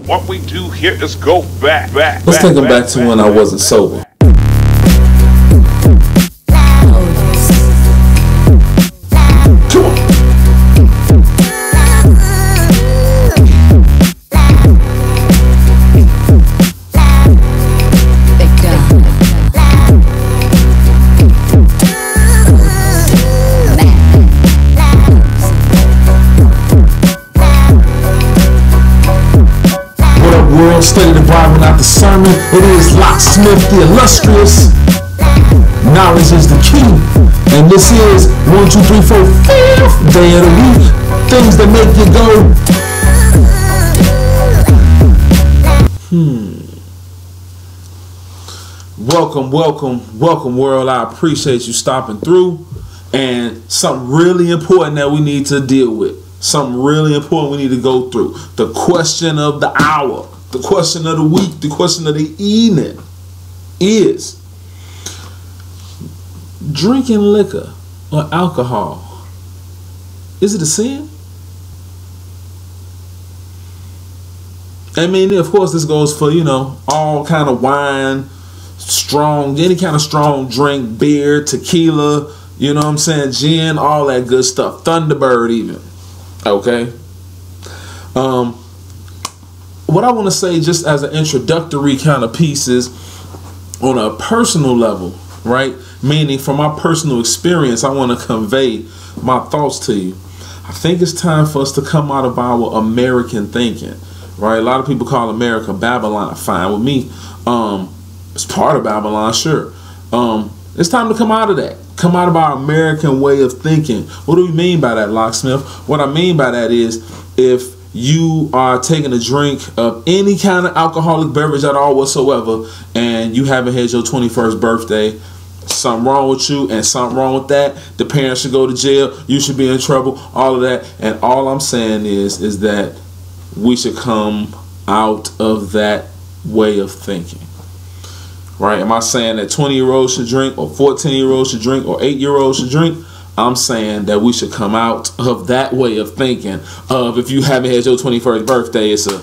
What we do here is go back. Let's take them back to when I wasn't sober. Come on. World, study the Bible, not the sermon. It is Locksmif, the illustrious. Knowledge is the key. And this is 1, 2, 3, 4, 5th day of the week. Things that make you go, Welcome world. I appreciate you stopping through. And something really important that we need to deal with. Something really important we need to go through. The question of the hour. The question of the week, the question of the evening is drinking liquor or alcohol. Is it a sin? I mean, of course, this goes for, all kind of wine, strong, any kind of strong drink, beer, tequila, you know what I'm saying, gin, all that good stuff. Thunderbird even. Okay. What I want to say just as an introductory kind of piece is on a personal level, right? Meaning from my personal experience, I want to convey my thoughts to you. I think it's time for us to come out of our American thinking, right? A lot of people call America Babylon. Fine with me. It's part of Babylon, sure. It's time to come out of that. Come out of our American way of thinking. What do we mean by that, Locksmif? What I mean by that is if you are taking a drink of any kind of alcoholic beverage at all whatsoever, and you haven't had your 21st birthday, something wrong with you and something wrong with that. The parents should go to jail. You should be in trouble. All of that. And all I'm saying is that we should come out of that way of thinking. Right? Am I saying that 20-year-olds should drink or 14-year-olds should drink or 8-year-olds should drink? I'm saying that we should come out of that way of thinking of if you haven't had your 21st birthday, it's a, all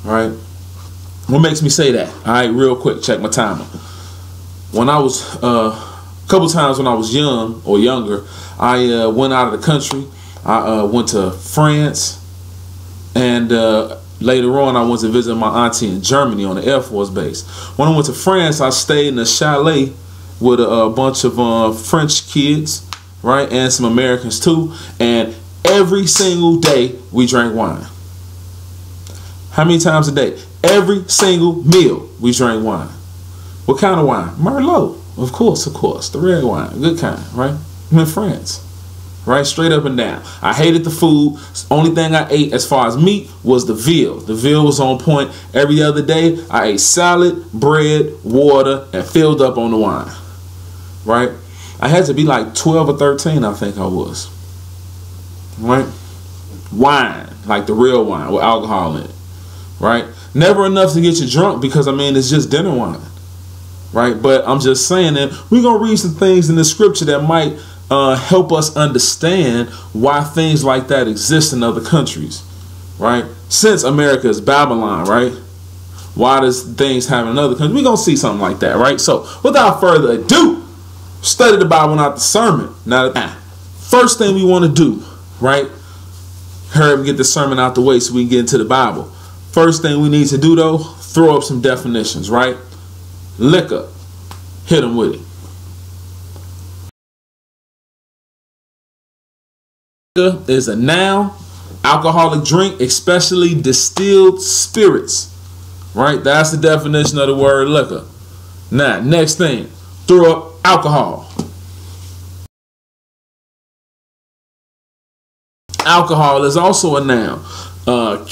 right? What makes me say that? All right, real quick, check my timer. When I was, a couple times when I was young or younger, I went out of the country. I went to France, and later on I went to visit my auntie in Germany on the Air Force base. When I went to France, I stayed in a chalet with a bunch of French kids, right, and some Americans too, and every single day we drank wine. How many times a day? Every single meal we drank wine. What kind of wine? Merlot, of course, the red wine, good kind, right? I'm in France, right, straight up and down. I hated the food. Only thing I ate as far as meat was the veal. The veal was on point. Every other day I ate salad, bread, water, and filled up on the wine. Right? I had to be like 12 or 13, I think I was. Right? Wine, like the real wine with alcohol in it. Right? Never enough to get you drunk because, I mean, it's just dinner wine. Right? But I'm just saying that we're going to read some things in the scripture that might help us understand why things like that exist in other countries. Right? Since America is Babylon, right? Why does things happen in other countries? We're going to see something like that, right? So, without further ado, study the Bible, not the sermon. Now, first thing we want to do, right? Hurry up and get the sermon out the way so we can get into the Bible. First thing we need to do, though, throw up some definitions, right? Liquor. Hit them with it. Liquor is a noun, alcoholic drink, especially distilled spirits, right? That's the definition of the word liquor. Now, next thing, throw up alcohol. Alcohol is also a noun. A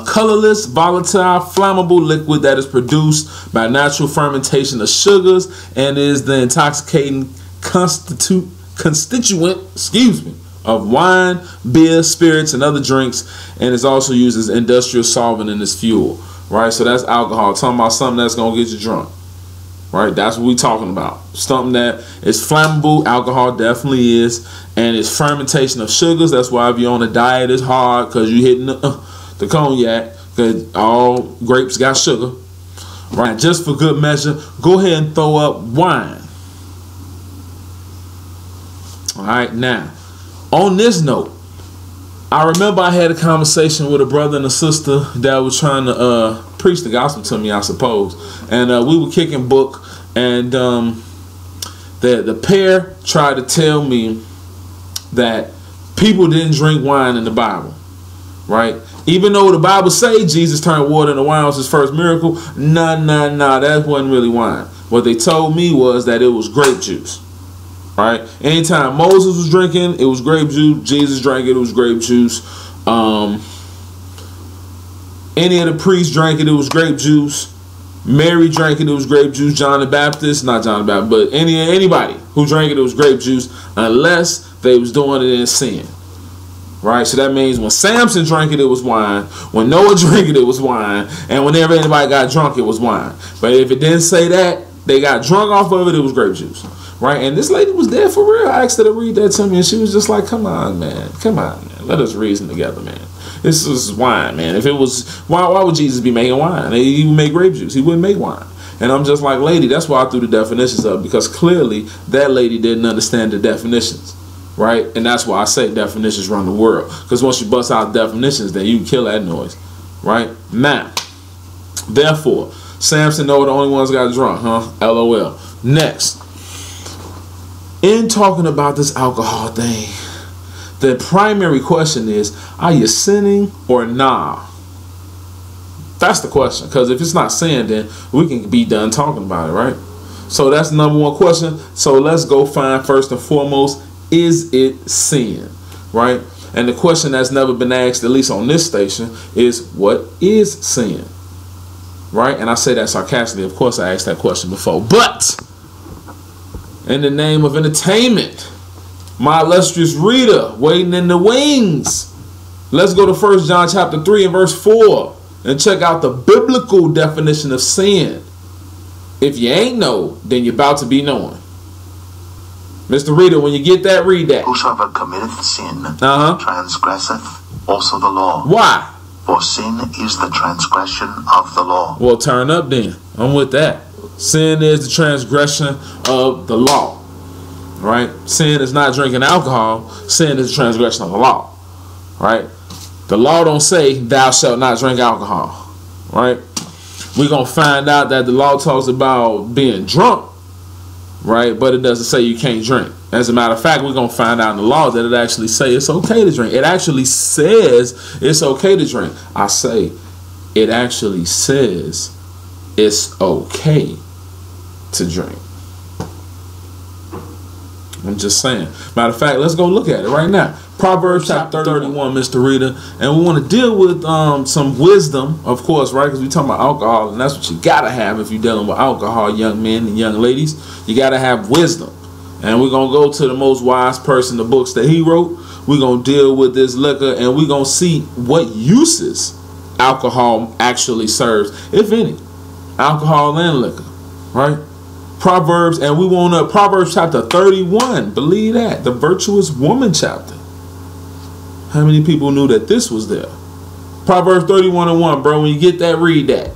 colorless, volatile, flammable liquid that is produced by natural fermentation of sugars and is the intoxicating constituent, of wine, beer, spirits, and other drinks, and is also used as industrial solvent in this fuel. Right, so that's alcohol. Talking about something that's gonna get you drunk. Right, that's what we're talking about. Something that is flammable. Alcohol definitely is, and it's fermentation of sugars. That's why if you're on a diet, it's hard because you're hitting the cognac. Because all grapes got sugar. Right? Just for good measure, go ahead and throw up wine. All right, now, on this note, I remember I had a conversation with a brother and a sister that was trying to preach the gospel to me, I suppose. And we were kicking book, and the pair tried to tell me that people didn't drink wine in the Bible, right? Even though the Bible say Jesus turned water into wine was his first miracle, nah, that wasn't really wine. What they told me was that it was grape juice. Right? Anytime Moses was drinking, it was grape juice. Jesus drank it was grape juice. Any of the priests drank it was grape juice. Mary drank it was grape juice. John the Baptist, not John the Baptist, but anybody who drank it was grape juice, unless they was doing it in sin. Right? So that means when Samson drank it was wine. When Noah drank it was wine. And whenever anybody got drunk, it was wine. But if it didn't say that, they got drunk off of it was grape juice. Right? And this lady was there for real. I asked her to read that to me, and she was just like, come on, man. Come on, man. Let us reason together, man. This is wine, man. If it was, why would Jesus be making wine? He would make grape juice. He wouldn't make wine. And I'm just like, lady, that's why I threw the definitions up, because clearly that lady didn't understand the definitions. Right? And that's why I say definitions run the world. Because once you bust out definitions, then you can kill that noise. Right? Now, therefore, Samson, Noah, the only ones got drunk, huh? LOL. Next. In talking about this alcohol thing, the primary question is, are you sinning or nah? That's the question. Because if it's not sin, then we can be done talking about it, right? So that's the number one question. So let's go find first and foremost, is it sin? Right? And the question that's never been asked, at least on this station, is what is sin? Right? And I say that sarcastically. Of course I asked that question before. But in the name of entertainment, my illustrious reader waiting in the wings, let's go to 1 John chapter 3 and verse 4 and check out the biblical definition of sin. If you ain't know, then you're about to be knowing. Mr. Reader, when you get that, read that. Whosoever committeth sin transgresseth also the law. Why? For sin is the transgression of the law. Well, turn up then. I'm with that. Sin is the transgression of the law. Right? Sin is not drinking alcohol. Sin is the transgression of the law. Right? The law don't say thou shalt not drink alcohol. Right? We're going to find out that the law talks about being drunk. Right? But it doesn't say you can't drink. As a matter of fact, we're going to find out in the law that it actually says it's okay to drink. It actually says it's okay to drink. I say it actually says it's okay to drink. I'm just saying. Matter of fact, let's go look at it right now. Proverbs chapter 31, Mr. Reader. And we want to deal with some wisdom, of course, right? Because we're talking about alcohol, and that's what you got to have if you're dealing with alcohol, young men and young ladies. You got to have wisdom. And we're going to go to the most wise person, the books that he wrote. We're going to deal with this liquor, and we're going to see what uses alcohol actually serves, if any. Alcohol and liquor, right? Proverbs, and we want to Proverbs chapter 31. Believe that. The virtuous woman chapter. How many people knew that this was there? Proverbs 31 and 1, bro. When you get that, read that.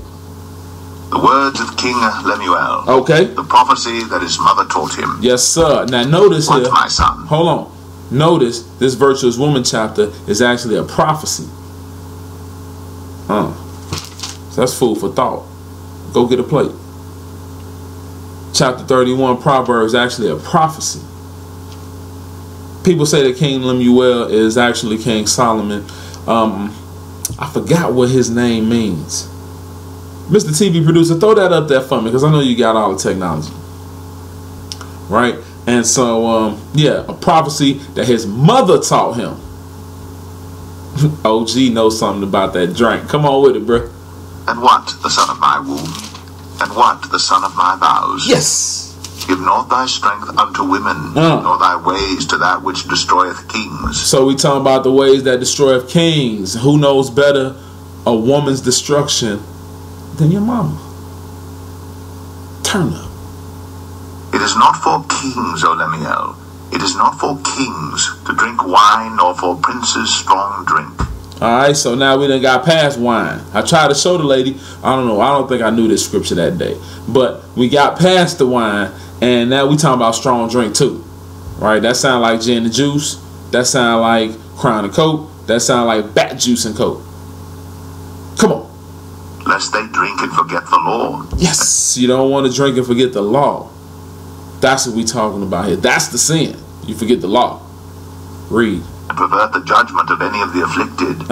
The words of King Lemuel. Okay. The prophecy that his mother taught him. Yes, sir. Now notice What, here. my son? Hold on. Notice this virtuous woman chapter is actually a prophecy. So that's food for thought. Go get a plate. Chapter 31, Proverbs, actually a prophecy. People say that King Lemuel is actually King Solomon. I forgot what his name means. Mr. TV producer, throw that up there for me, because I know you got all the technology. Right? And so, yeah, a prophecy that his mother taught him. OG knows something about that drink. Come on with it, bro. And what, the son of my womb? And what, the son of my vows? Yes. Give not thy strength unto women, nor thy ways to that which destroyeth kings. So we talking about the ways that destroyeth kings. Who knows better a woman's destruction than your mama? Turn up. It is not for kings, O Lemuel. It is not for kings to drink wine, nor for princes strong drink. Alright, so now we done got past wine. I tried to show the lady, I don't think I knew this scripture that day. But we got past the wine, and now we talking about strong drink too. Right? That sound like gin and juice. That sound like Crown and Coke. That sound like bat juice and Coke. Come on. Lest they drink and forget the law. Yes, you don't want to drink and forget the law. That's what we talking about here. That's the sin. You forget the law. Read. And pervert the judgment of any of the afflicted.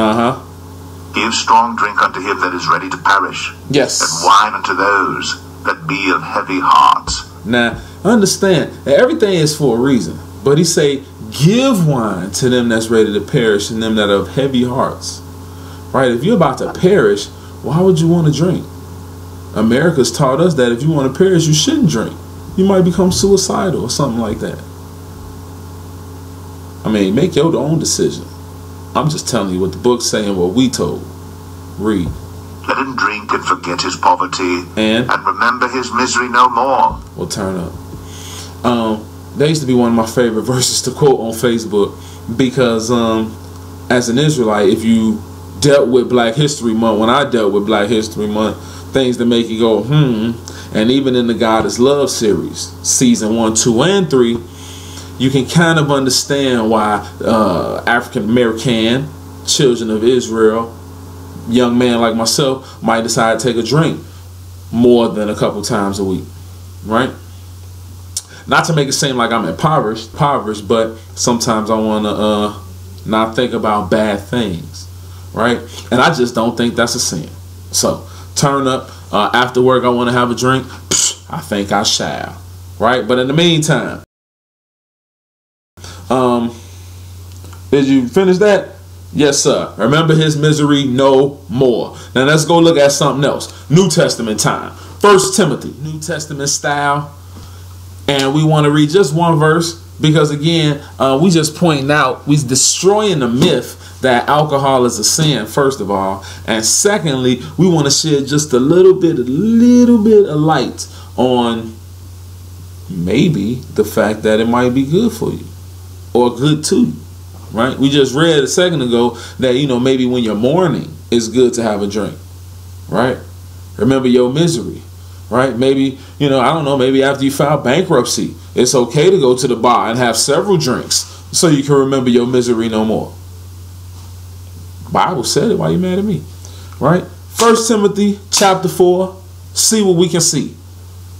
Give strong drink unto him that is ready to perish. Yes. And wine unto those that be of heavy hearts. Now, understand that everything is for a reason. But he say, give wine to them that's ready to perish and them that are of heavy hearts. Right? If you're about to perish, why would you want to drink? America's taught us that if you want to perish, you shouldn't drink. You might become suicidal or something like that. I mean, make your own decision. I'm just telling you what the book's saying, what we told. Read. Let him drink and forget his poverty, and remember his misery no more. We'll turn up. That used to be one of my favorite verses to quote on Facebook, because as an Israelite, if you dealt with Black History Month, when I dealt with Black History Month, things that make you go, and even in the God is Love series, season 1, 2, and 3, you can kind of understand why African American children of Israel, young man like myself, might decide to take a drink more than a couple times a week, right? Not to make it seem like I'm impoverished, but sometimes I want to not think about bad things, right? And I just don't think that's a sin. So turn up. After work, I want to have a drink. I think I shall, right? But in the meantime, did you finish that? Yes, sir. Remember his misery no more. Now let's go look at something else. New Testament time. 1 Timothy, New Testament style. And we want to read just one verse because, again, we just pointing out, we destroying the myth that alcohol is a sin, first of all. And secondly, we want to shed just a little bit of light on maybe the fact that it might be good for you or good to you, right? We just read a second ago that, maybe when you're mourning, it's good to have a drink, right? Remember your misery. Right? Maybe, I don't know, maybe after you file bankruptcy, it's okay to go to the bar and have several drinks so you can remember your misery no more. Bible said it. Why you mad at me? Right? 1 Timothy chapter 4, see what we can see.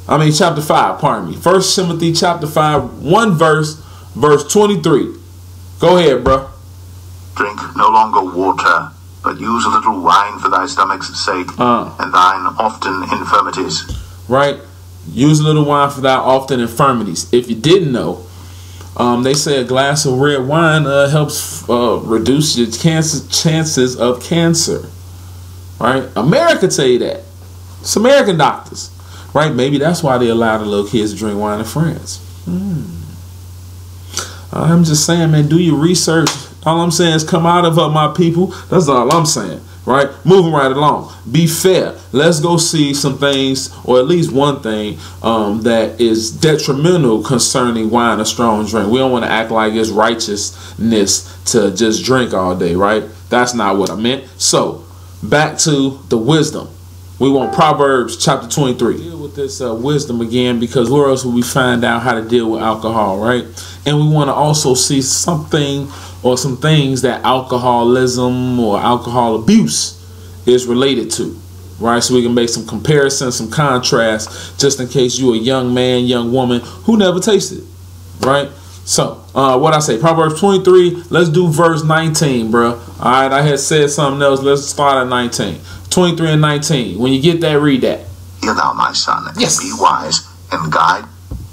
Chapter 5, pardon me. 1 Timothy chapter 5, one verse 23. Go ahead, bro. Drink no longer water, but use a little wine for thy stomach's sake, and thine often infirmities. Right? Use a little wine for thy often infirmities. If you didn't know, they say a glass of red wine helps reduce your chances of cancer. Right? America tell you that. It's American doctors. Right? Maybe that's why they allow the little kids to drink wine in France. I'm just saying, man, do your research. All I'm saying is come out of it, my people. That's all I'm saying, right? Moving right along. Be fair. Let's go see some things, or at least one thing that is detrimental concerning wine, a strong drink. We don't want to act like it's righteousness to just drink all day, right? That's not what I meant. So, back to the wisdom. We want Proverbs chapter 23. Deal with this wisdom again, because where else will we find out how to deal with alcohol, right? And we want to also see something or some things that alcoholism or alcohol abuse is related to, right? So we can make some comparisons, some contrasts, just in case you're a young man, young woman who never tasted, right? So, what I say, Proverbs 23, let's do verse 19, bro. All right, I had said something else. Let's start at 19. 23 and 19. When you get that, read that. Hear thou, my son, yes. And be wise, and guide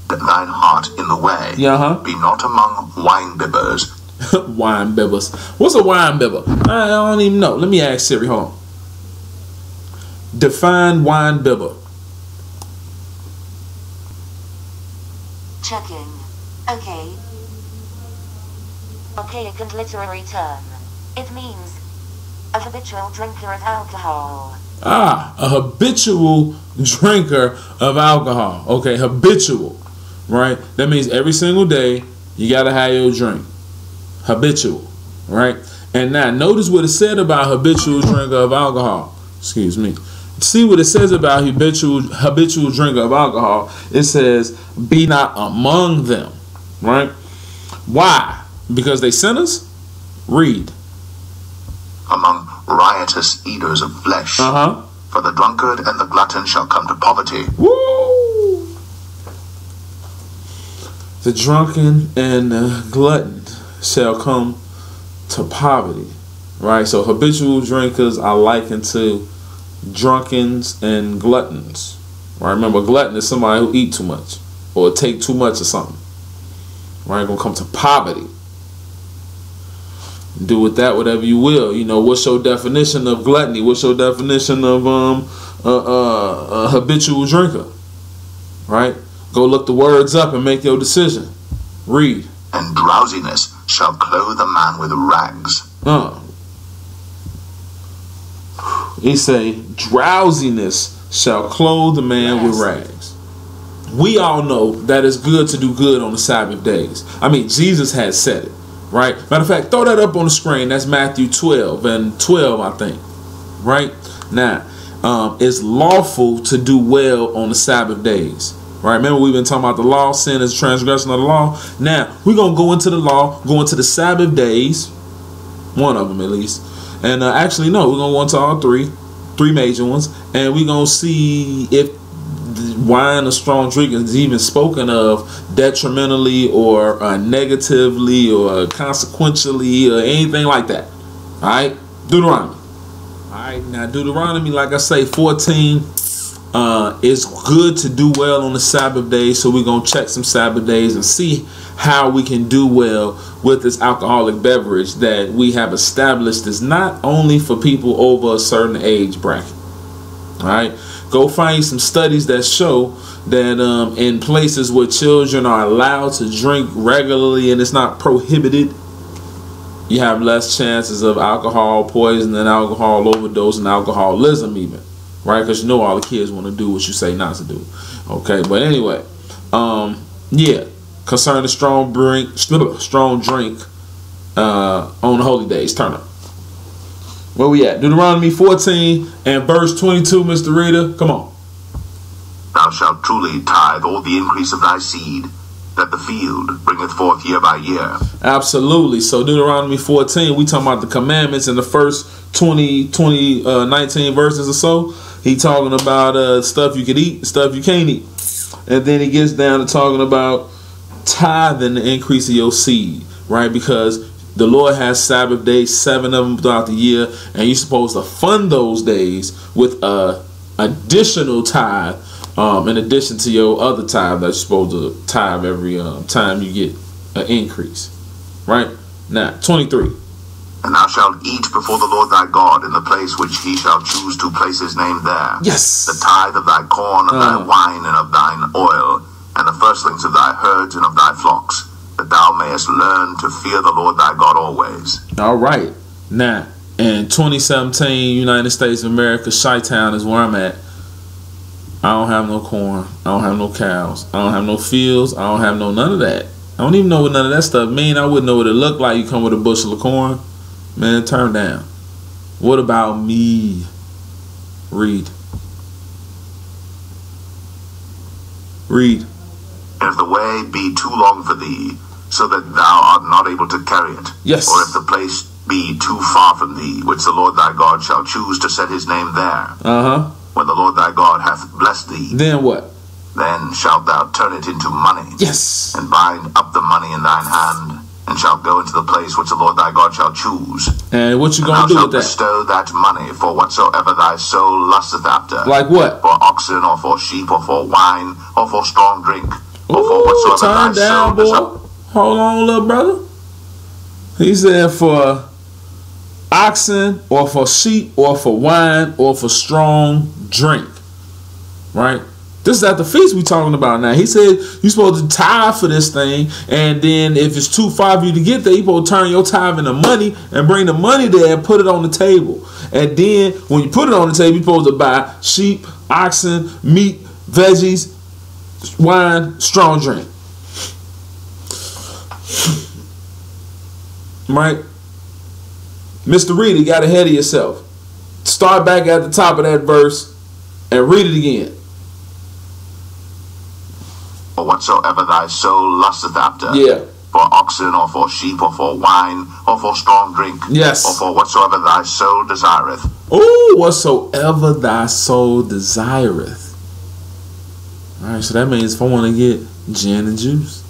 thine heart in the way. Be not among wine bibbers. Wine bibbers. What's a wine bibber? I don't even know. Let me ask Siri. Hold on. Define wine bibber. Checking. Okay. Archaic and literary term. It means a habitual drinker of alcohol. Ah, a habitual drinker of alcohol. Okay, habitual. Right? That means every single day you gotta have your drink. Habitual. Right? And now notice what it said about habitual drinker of alcohol. Excuse me. See what it says about habitual drinker of alcohol. It says, be not among them. Right? Why? Because they sinners? Read. Among riotous eaters of flesh. For the drunkard and the glutton shall come to poverty. Woo! The drunken and the glutton shall come to poverty. Right? So habitual drinkers are likened to drunkens and gluttons. Right? Remember, glutton is somebody who eat too much or take too much of something. Right? Gonna come to poverty. Do with that whatever you will. You know, what's your definition of gluttony? What's your definition of a habitual drinker? Right? Go look the words up and make your decision. Read. And drowsiness shall clothe a man with rags. He say, drowsiness shall clothe a man with rags. We all know that it's good to do good on the Sabbath days. I mean, Jesus has said it, right? Matter of fact, throw that up on the screen. That's Matthew 12 and 12, I think. Right? Now, it's lawful to do well on the Sabbath days. Right? Remember, we've been talking about the law, sin is transgression of the law. Now, we're going to go into the law, go into the Sabbath days, one of them at least. And actually, no, we're going to go into all three major ones. And we're going to see if wine or strong drink is even spoken of detrimentally or negatively or consequentially or anything like that. All right? Deuteronomy. All right, now Deuteronomy, like I say, 14 is good to do well on the Sabbath days. So we're going to check some Sabbath days and see how we can do well with this alcoholic beverage that we have established is not only for people over a certain age bracket. All right, go find some studies that show that in places where children are allowed to drink regularly and it's not prohibited, you have less chances of alcohol poisoning, alcohol overdose, and alcoholism even. Right? Because you know all the kids want to do what you say not to do. Okay, but anyway, yeah, concerning strong drink on the holy days. Turn up. Where we at? Deuteronomy 14 and verse 22, Mr. Reader. Come on. Thou shalt truly tithe all the increase of thy seed, that the field bringeth forth year by year. Absolutely. So Deuteronomy 14, we talking about the commandments in the first 19 verses or so. He talking about stuff you could eat, stuff you can't eat. And then he gets down to talking about tithing the increase of your seed, right? Because the Lord has Sabbath days, 7 of them throughout the year, and you're supposed to fund those days with additional tithe, in addition to your other tithe that you're supposed to tithe every time you get an increase. Right? Now, 23. And thou shalt eat before the Lord thy God in the place which he shall choose to place his name there. Yes. The tithe of thy corn, of thy wine, and of thine oil, and the firstlings of thy herds and of thy flocks, that thou mayest learn to fear the Lord thy God always. All right. Now, in 2017, United States of America, Chi-Town is where I'm at. I don't have no corn. I don't have no cows. I don't have no fields. I don't have none of that. I don't even know what none of that stuff mean. I wouldn't know what it looked like. You come with a bushel of corn. Man, turn down. What about me? Read. Read. And if the way be too long for thee, so that thou art not able to carry it, yes, or if the place be too far from thee, which the Lord thy God shall choose to set his name there, when the Lord thy God hath blessed thee, then what? Then shalt thou turn it into money, yes, and bind up the money in thine hand, and shalt go into the place which the Lord thy God shall choose. And what you gonna do with that? Bestow that money for whatsoever thy soul lusteth after. Like what? For oxen, or for sheep, or for wine, or for strong drink, or for whatsoever turn thy down, soul boy. Hold on, little brother. He said for oxen, or for sheep, or for wine, or for strong drink. Right? This is at the feast we talking about now. He said you're supposed to tithe for this thing, and then if it's too far for you to get there, you're supposed to turn your tithe into money and bring the money there and put it on the table. And then when you put it on the table, you're supposed to buy sheep, oxen, meat, veggies, wine, strong drink. Right? Mr. Reader, you got ahead of yourself. Start back at the top of that verse and read it again. For whatsoever thy soul lusteth after, for oxen, or for sheep, or for wine, or for strong drink, or for whatsoever thy soul desireth. Oh, whatsoever thy soul desireth. Alright, so that means if I want to get gin and juice,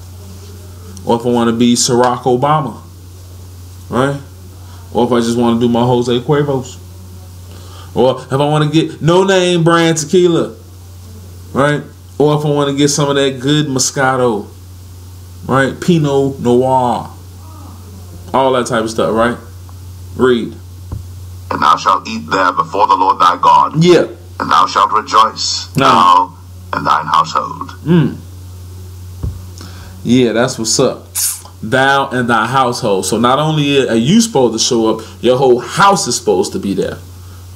or if I want to be Barack Obama, right? Or if I just want to do my Jose Cuervos, or if I want to get no name brand tequila, right? Or if I want to get some of that good Moscato, right? Pinot Noir, all that type of stuff, right? Read. And thou shalt eat there before the Lord thy God. And thou shalt rejoice, thou and thine household. Yeah, that's what's up. Thou and thy household. So not only are you supposed to show up, your whole house is supposed to be there,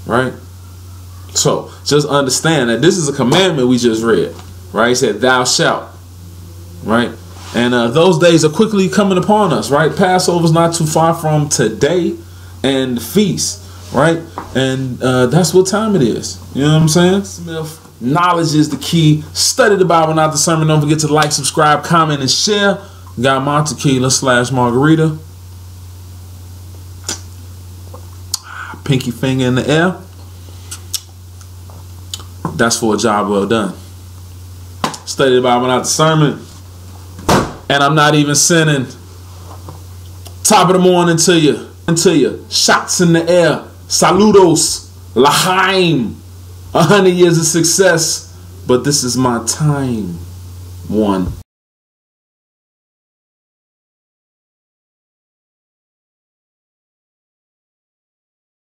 right? So just understand that this is a commandment we just read, right? He said, thou shalt, right? And those days are quickly coming upon us, right? Passover's not too far from today, and the feast, right? And that's what time it is. You know what I'm saying? Smith, knowledge is the key. Study the Bible, not the sermon. Don't forget to like, subscribe, comment, and share. Got my tequila / margarita. Pinky finger in the air. That's for a job well done. Study the Bible, not the sermon. And I'm not even sinning. Top of the morning to you. Shots in the air. Saludos. L'chaim. 100 years of success. But this is my time. 1.